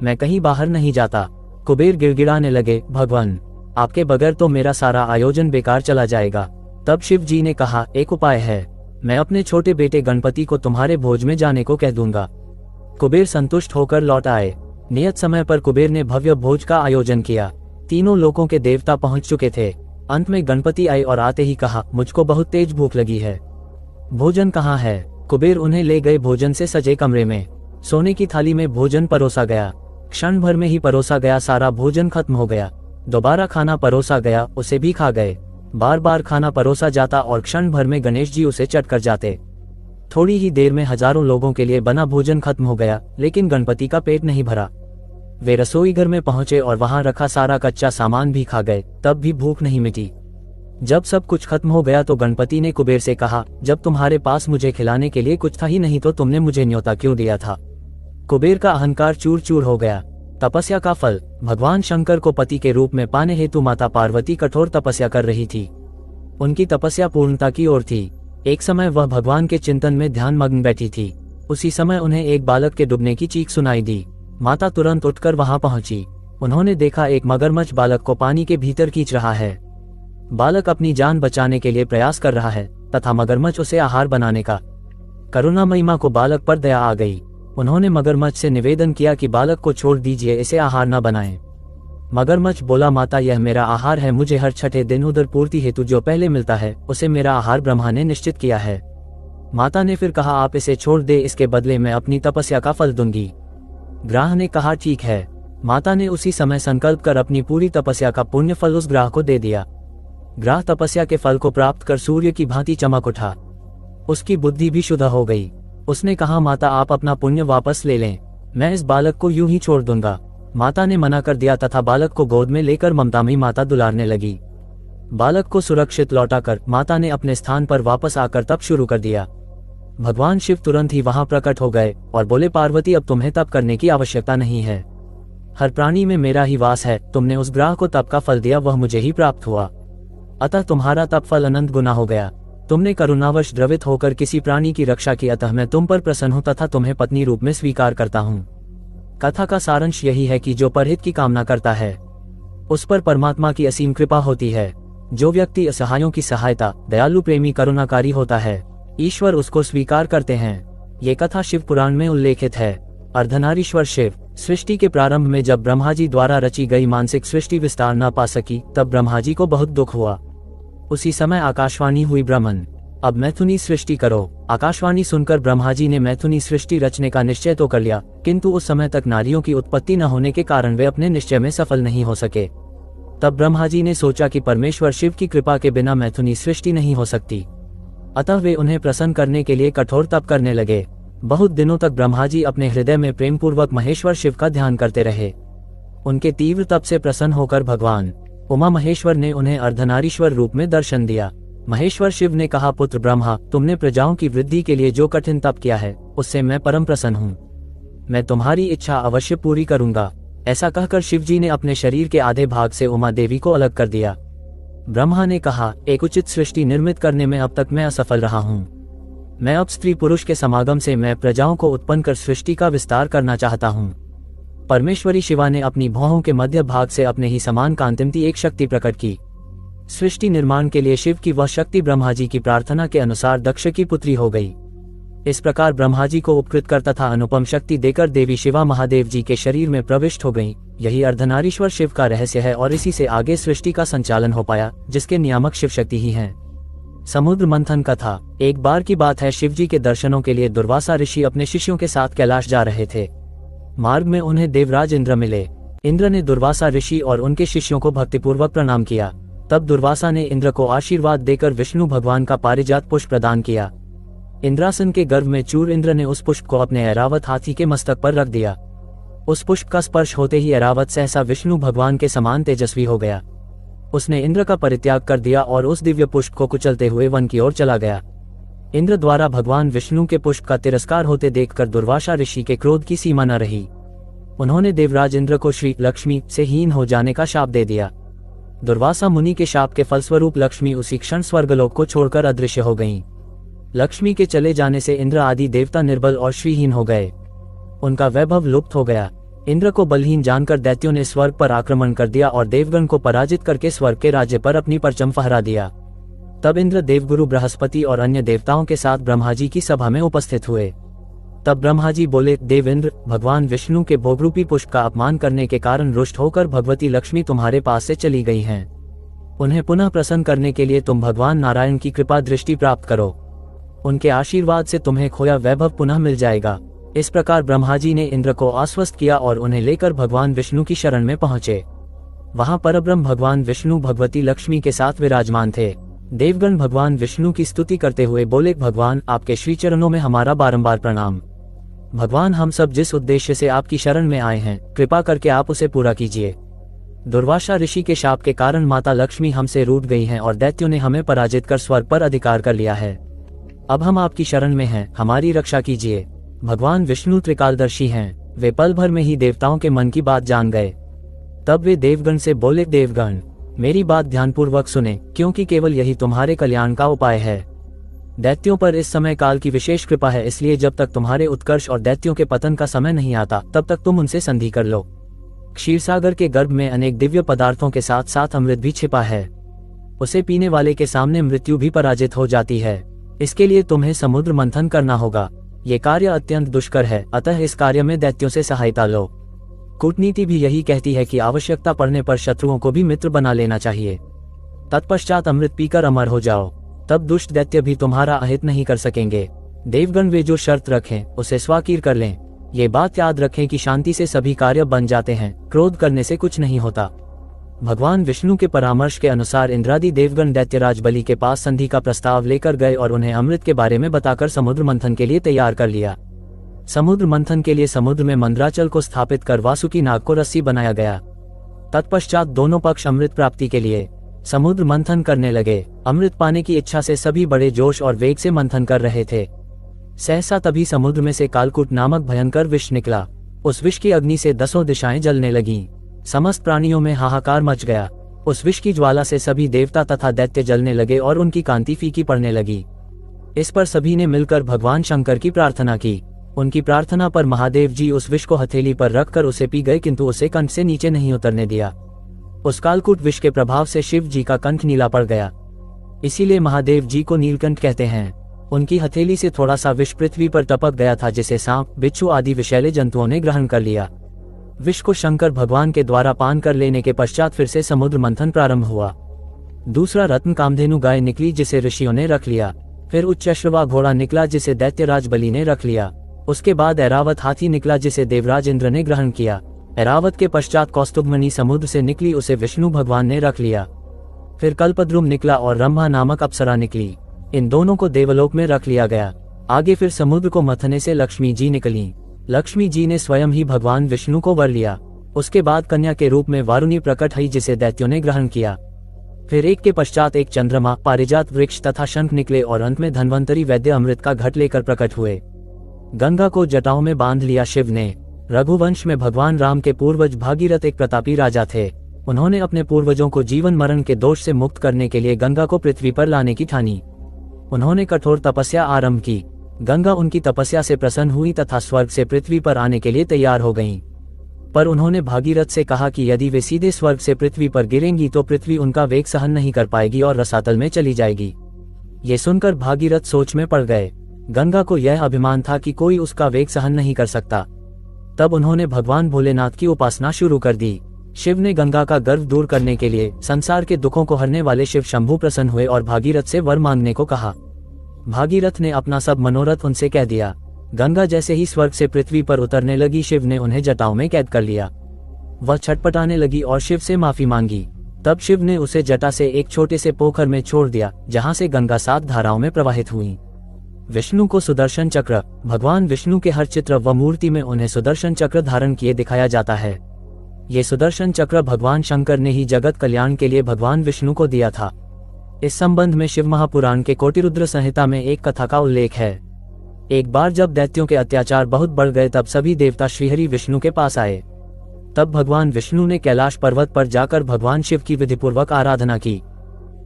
मैं कहीं बाहर नहीं जाता। कुबेर गिड़गिड़ाने लगे, भगवान, आपके बगैर तो मेरा सारा आयोजन बेकार चला जाएगा। तब शिव जी ने कहा, एक उपाय है, मैं अपने छोटे बेटे गणपति को तुम्हारे भोज में जाने को कह दूंगा। कुबेर संतुष्ट होकर लौट आए। नियत समय पर कुबेर ने भव्य भोज का आयोजन किया। तीनों लोकों के देवता पहुंच चुके थे। अंत में गणपति आए और आते ही कहा, मुझको बहुत तेज भूख लगी है, भोजन कहाँ है? कुबेर उन्हें ले गए भोजन से सजे कमरे में। सोने की थाली में भोजन परोसा गया। क्षण भर में ही परोसा गया सारा भोजन खत्म हो गया। दोबारा खाना परोसा गया, उसे भी खा गए। बार बार खाना परोसा जाता और क्षण भर में गणेश जी उसे चट कर जाते। थोड़ी ही देर में हजारों लोगों के लिए बना भोजन खत्म हो गया, लेकिन गणपति का पेट नहीं भरा। वे रसोई घर में पहुंचे और वहां रखा सारा कच्चा सामान भी खा गए, तब भी भूख नहीं मिटी। जब सब कुछ खत्म हो गया तो गणपति ने कुबेर से कहा, जब तुम्हारे पास मुझे खिलाने के लिए कुछ था ही नहीं तो तुमने मुझे न्योता क्यों दिया था। कुबेर का अहंकार चूर चूर हो गया। तपस्या का फल। भगवान शंकर को पति के रूप में पाने हेतु माता पार्वती कठोर तपस्या कर रही थी। उनकी तपस्या पूर्णता की ओर थी। एक समय वह भगवान के चिंतन में ध्यान मग्न बैठी थी। उसी समय उन्हें एक बालक के डूबने की चीख सुनाई दी। माता तुरंत उठकर वहां पहुंची। उन्होंने देखा एक मगरमच्छ बालक को पानी के भीतर खींच रहा है। बालक अपनी जान बचाने के लिए प्रयास कर रहा है तथा मगरमच्छ उसे आहार बनाने का। करुणामयी मां को बालक पर दया आ गई। उन्होंने मगरमच्छ से निवेदन किया कि बालक को छोड़ दीजिए, इसे आहार न बनाएं। मगरमच्छ बोला, माता यह मेरा आहार है, मुझे हर छठे दिन उदर पूर्ति हेतु जो पहले मिलता है उसे मेरा आहार ब्रह्मा ने निश्चित किया है। माता ने फिर कहा, आप इसे छोड़ दे, इसके बदले मैं अपनी तपस्या का फल दूंगी। ग्राह ने कहा, ठीक है। माता ने उसी समय संकल्प कर अपनी पूरी तपस्या का पुण्य फल उस ग्राह को दे दिया। ग्राह तपस्या के फल को प्राप्त कर सूर्य की भांति चमक उठा। उसकी बुद्धि भी शुद्ध हो गई। उसने कहा, माता आप अपना पुण्य वापस ले लें, मैं इस बालक को यूं ही छोड़ दूंगा। माता ने मना कर दिया तथा बालक को गोद में लेकर ममतामयी माता दुलारने लगी। बालक को सुरक्षित लौटाकर माता ने अपने स्थान पर वापस आकर तप शुरू कर दिया। भगवान शिव तुरंत ही वहां प्रकट हो गए और बोले, पार्वती अब तुम्हें तप करने की आवश्यकता नहीं है, हर प्राणी में मेरा ही वास है। तुमने उस ग्राह को तप का फल दिया, वह मुझे ही प्राप्त हुआ, अतः तुम्हारा तप फल अनंत गुना हो गया। तुमने करुणावश द्रवित होकर किसी प्राणी की रक्षा की, अतः मैं तुम पर प्रसन्न हूं तथा तुम्हें पत्नी रूप में स्वीकार करता हूं। कथा का सारांश यही है कि जो परहित की कामना करता है उस पर परमात्मा की असीम कृपा होती है। जो व्यक्ति असहायों की सहायता, दयालु, प्रेमी, करुणाकारी होता है, ईश्वर उसको स्वीकार करते हैं। ये कथा शिव पुराण में उल्लेखित है। अर्धनारीश्वर शिव। सृष्टि के प्रारंभ में जब ब्रह्मा जी द्वारा रची गई मानसिक सृष्टि विस्तार न पा सकी, तब ब्रह्मा जी को बहुत दुख हुआ। उसी समय आकाशवाणी हुई, ब्रह्मन अब मैथुनी सृष्टि करो। आकाशवाणी सुनकर ब्रह्मा जी ने मैथुनी सृष्टि रचने का निश्चय तो कर लिया, किंतु उस समय तक नारियों की उत्पत्ति न होने के कारण वे अपने निश्चय में सफल नहीं हो सके। तब ब्रह्मा जी ने सोचा कि परमेश्वर शिव की कृपा के बिना मैथुनी सृष्टि नहीं हो सकती, अतः वे उन्हें प्रसन्न करने के लिए कठोर तप करने लगे। बहुत दिनों तक ब्रह्मा जी अपने हृदय में प्रेम पूर्वक महेश्वर शिव का ध्यान करते रहे। उनके तीव्र तप से प्रसन्न होकर भगवान उमा महेश्वर ने उन्हें अर्धनारीश्वर रूप में दर्शन दिया। महेश्वर शिव ने कहा, पुत्र ब्रह्मा, तुमने प्रजाओं की वृद्धि के लिए जो कठिन तप किया है उससे मैं परम प्रसन्न हूँ। मैं तुम्हारी इच्छा अवश्य पूरी करूंगा। ऐसा कहकर शिवजी ने अपने शरीर के आधे भाग से उमा देवी को अलग कर दिया। ब्रह्मा ने कहा, एक उचित सृष्टि निर्मित करने में अब तक मैं असफल रहा हूँ। मैं अब स्त्री पुरुष के समागम से मैं प्रजाओं को उत्पन्न कर सृष्टि का विस्तार करना चाहता हूँ। परमेश्वरी शिवा ने अपनी भौहों के मध्य भाग से अपने ही समान कांतिमती एक शक्ति प्रकट की। सृष्टि निर्माण के लिए शिव की वह शक्ति ब्रह्मा जी की प्रार्थना के अनुसार दक्ष की पुत्री हो गई। इस प्रकार ब्रह्मा जी को उपकृत कर तथा अनुपम शक्ति देकर देवी शिवा महादेव जी के शरीर में प्रविष्ट हो गईं। यही अर्धनारीश्वर शिव का रहस्य है और इसी से आगे सृष्टि का संचालन हो पाया, जिसके नियामक शिव शक्ति ही हैं। समुद्र मंथन कथा। एक बार की बात है, शिवजी के दर्शनों के लिए दुर्वासा ऋषि अपने शिष्यों के साथ कैलाश जा रहे थे। मार्ग में उन्हें देवराज इंद्र मिले। इंद्र ने दुर्वासा ऋषि और उनके शिष्यों को भक्तिपूर्वक प्रणाम किया। तब दुर्वासा ने इंद्र को आशीर्वाद देकर विष्णु भगवान का पारिजात पुष्प प्रदान किया। इंद्रासन के गर्भ में चूर इंद्र ने उस पुष्प को अपने ऐरावत हाथी के मस्तक पर रख दिया। उस पुष्प का स्पर्श होते ही ऐरावत सहसा विष्णु भगवान के समान तेजस्वी हो गया। उसने इंद्र का परित्याग कर दिया और उस दिव्य पुष्प को कुचलते हुए वन की ओर चला गया। इंद्र द्वारा भगवान विष्णु के पुष्प का तिरस्कार होते देखकर दुर्वासा ऋषि के क्रोध की सीमा न रही। उन्होंने देवराज इंद्र को श्री लक्ष्मी से हीन हो जाने का शाप दे दिया। दुर्वासा मुनि के शाप के फलस्वरूप लक्ष्मी उसी क्षण स्वर्गलोक को छोड़कर अदृश्य हो गईं। लक्ष्मी के चले जाने से इंद्र आदि देवता निर्बल और श्रीहीन हो गए। उनका वैभव लुप्त हो गया। इंद्र को बलहीन जानकर दैत्यों ने स्वर्ग पर आक्रमण कर दिया और देवगण को पराजित करके स्वर्ग के राज्य पर अपनी परचम फहरा दिया। तब इंद्र देवगुरु बृहस्पति और अन्य देवताओं के साथ ब्रह्मा जी की सभा में उपस्थित हुए। तब ब्रह्मा जी बोले, देवेंद्र, भगवान विष्णु के भोगरूपी पुष्प का अपमान करने के कारण रुष्ट होकर भगवती लक्ष्मी तुम्हारे पास से चली गई हैं। उन्हें पुनः प्रसन्न करने के लिए तुम भगवान नारायण की कृपा दृष्टि प्राप्त करो। उनके आशीर्वाद से तुम्हें खोया वैभव पुनः मिल जाएगा। इस प्रकार ब्रह्मा जी ने इंद्र को आश्वस्त किया और उन्हें लेकर भगवान विष्णु की शरण में पहुंचे। वहां परब्रह्म भगवान विष्णु भगवती लक्ष्मी के साथ विराजमान थे। देवगण भगवान विष्णु की स्तुति करते हुए बोले, भगवान आपके श्री चरणों में हमारा बारंबार प्रणाम। भगवान हम सब जिस उद्देश्य से आपकी शरण में आए हैं, कृपा करके आप उसे पूरा कीजिए। दुर्वासा ऋषि के शाप के कारण माता लक्ष्मी हमसे रूठ गई हैं और दैत्यों ने हमें पराजित कर स्वर्ग पर अधिकार कर लिया है। अब हम आपकी शरण में हैं, हमारी रक्षा कीजिए। भगवान विष्णु त्रिकालदर्शी हैं, वे पल भर में ही देवताओं के मन की बात जान गए। तब वे देवगण से बोले, देवगण मेरी बात ध्यानपूर्वक सुने, क्योंकि केवल यही तुम्हारे कल्याण का उपाय है। दैत्यों पर इस समय काल की विशेष कृपा है, इसलिए जब तक तुम्हारे उत्कर्ष और दैत्यों के पतन का समय नहीं आता तब तक तुम उनसे संधि कर लो। क्षीरसागर के गर्भ में अनेक दिव्य पदार्थों के साथ साथ अमृत भी छिपा है। उसे पीने वाले के सामने मृत्यु भी पराजित हो जाती है। इसके लिए तुम्हें समुद्र मंथन करना होगा। ये कार्य अत्यंत दुष्कर है, अतः इस कार्य में दैत्यों से सहायता लो। कूटनीति भी यही कहती है कि आवश्यकता पड़ने पर शत्रुओं को भी मित्र बना लेना चाहिए। तत्पश्चात अमृत पीकर अमर हो जाओ, तब दुष्ट दैत्य भी तुम्हारा अहित नहीं कर सकेंगे। देवगण वे जो शर्त रखें उसे स्वाकीर कर लें। ये बात याद रखें कि शांति से सभी कार्य बन जाते हैं, क्रोध करने से कुछ नहीं होता। भगवान विष्णु के परामर्श के अनुसार इंद्रादि देवगण दैत्यराज बलि के पास संधि का प्रस्ताव लेकर गए और उन्हें अमृत के बारे में बताकर समुद्र मंथन के लिए तैयार कर लिया। समुद्र मंथन के लिए समुद्र में मंदराचल को स्थापित कर वासुकी नाग को रस्सी बनाया गया। तत्पश्चात दोनों पक्ष अमृत प्राप्ति के लिए समुद्र मंथन करने लगे। अमृत पाने की इच्छा से सभी बड़े जोश और वेग से मंथन कर रहे थे। सहसा तभी समुद्र में से कालकूट नामक भयंकर विष निकला। उस विष की अग्नि से 10 दिशाएं जलने लगीं। समस्त प्राणियों में हाहाकार मच गया। उस विष की ज्वाला से सभी देवता तथा दैत्य जलने लगे और उनकी कांति फीकी पड़ने लगी। इस पर सभी ने मिलकर भगवान शंकर की प्रार्थना की। उनकी प्रार्थना पर महादेव जी उस विष को हथेली पर रखकर उसे पी गए, किंतु उसे कंठ से नीचे नहीं उतरने दिया। उस कालकूट विष के प्रभाव से शिव जी का कंठ नीला पड़ गया, इसीलिए महादेव जी को नीलकंठ कहते हैं। उनकी हथेली से थोड़ा सा विष पृथ्वी पर टपक गया था, जिसे सांप, बिच्छू आदि विषैले जंतुओं ने ग्रहण कर लिया। विष को शंकर भगवान के द्वारा पान कर लेने के पश्चात फिर से समुद्र मंथन प्रारंभ हुआ। दूसरा रत्न कामधेनु गाय निकली, जिसे ऋषियों ने रख लिया। फिर उच्चश्रवा घोड़ा निकला, जिसे दैत्यराज बलि ने रख लिया। उसके बाद ऐरावत हाथी निकला, जिसे देवराज इंद्र ने ग्रहण किया। ऐरावत के पश्चात कौस्तुभमणि समुद्र से निकली, उसे विष्णु भगवान ने रख लिया। फिर कल्पद्रुम निकला और रंभा नामक अप्सरा निकली। इन दोनों को देवलोक में रख लिया गया। आगे फिर समुद्र को मथने से लक्ष्मी जी निकली। लक्ष्मी जी ने स्वयं ही भगवान विष्णु को वर लिया। उसके बाद कन्या के रूप में वारुणी प्रकट हुई, जिसे दैत्यों ने ग्रहण किया। फिर एक के पश्चात एक चंद्रमा, पारिजात वृक्ष तथा शंख निकले और अंत में धन्वंतरी वैद्य अमृत का घट लेकर प्रकट हुए। गंगा को जटाओं में बांध लिया शिव ने। रघुवंश में भगवान राम के पूर्वज भागीरथ एक प्रतापी राजा थे। उन्होंने अपने पूर्वजों को जीवन मरण के दोष से मुक्त करने के लिए गंगा को पृथ्वी पर लाने की ठानी। उन्होंने कठोर तपस्या आरंभ की। गंगा उनकी तपस्या से प्रसन्न हुई तथा स्वर्ग से पृथ्वी पर आने के लिए तैयार हो गईं। पर उन्होंने भागीरथ से कहा कि यदि वे सीधे स्वर्ग से पृथ्वी पर गिरेंगी तो पृथ्वी उनका वेग सहन नहीं कर पाएगी और रसातल में चली जाएगी। ये सुनकर भागीरथ सोच में पड़ गए। गंगा को यह अभिमान था कि कोई उसका वेग सहन नहीं कर सकता। तब उन्होंने भगवान भोलेनाथ की उपासना शुरू कर दी। शिव ने गंगा का गर्व दूर करने के लिए संसार के दुखों को हरने वाले शिव शंभु प्रसन्न हुए और भागीरथ से वर मांगने को कहा। भागीरथ ने अपना सब मनोरथ उनसे कह दिया। गंगा जैसे ही स्वर्ग से पृथ्वी पर उतरने लगी, शिव ने उन्हें जटाओं में कैद कर लिया। वह छटपटाने लगी और शिव से माफी मांगी। तब शिव ने उसे जटा से एक छोटे से पोखर में छोड़ दिया, जहां से गंगा 7 धाराओं में प्रवाहित हुई। विष्णु को सुदर्शन चक्र, भगवान विष्णु के हर चित्र व मूर्ति में उन्हें सुदर्शन चक्र धारण किए दिखाया जाता है। ये सुदर्शन चक्र भगवान शंकर ने ही जगत कल्याण के लिए भगवान विष्णु को दिया था। इस संबंध में शिव महापुराण के कोटिरुद्र संहिता में एक कथा का उल्लेख है। एक बार जब दैत्यों के अत्याचार बहुत बढ़ गए, तब सभी देवता श्रीहरि विष्णु के पास आए। तब भगवान विष्णु ने कैलाश पर्वत पर जाकर भगवान शिव की विधिपूर्वक आराधना की।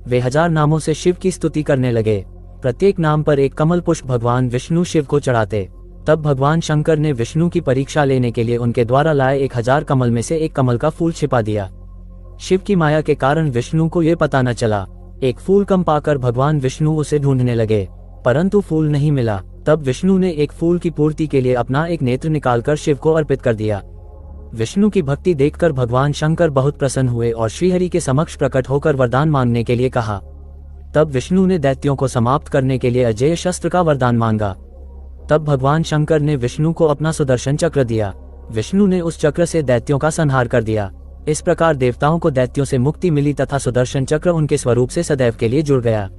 वे 1000 नामों से शिव की स्तुति करने लगे। प्रत्येक नाम पर एक कमल पुष्प भगवान विष्णु शिव को चढ़ाते। तब भगवान शंकर ने विष्णु की परीक्षा लेने के लिए उनके द्वारा लाए 1000 कमल में से एक कमल का फूल छिपा दिया। शिव की माया के कारण विष्णु को यह पता न चला। एक फूल कम पाकर भगवान विष्णु उसे ढूंढने लगे, परंतु फूल नहीं मिला। तब विष्णु ने एक फूल की पूर्ति के लिए अपना एक नेत्र निकालकर शिव को अर्पित कर दिया। विष्णु की भक्ति देखकर भगवान शंकर बहुत प्रसन्न हुए और श्रीहरि के समक्ष प्रकट होकर वरदान मांगने के लिए कहा। तब विष्णु ने दैत्यों को समाप्त करने के लिए अजेय शस्त्र का वरदान मांगा। तब भगवान शंकर ने विष्णु को अपना सुदर्शन चक्र दिया। विष्णु ने उस चक्र से दैत्यों का संहार कर दिया। इस प्रकार देवताओं को दैत्यों से मुक्ति मिली तथा सुदर्शन चक्र उनके स्वरूप से सदैव के लिए जुड़ गया।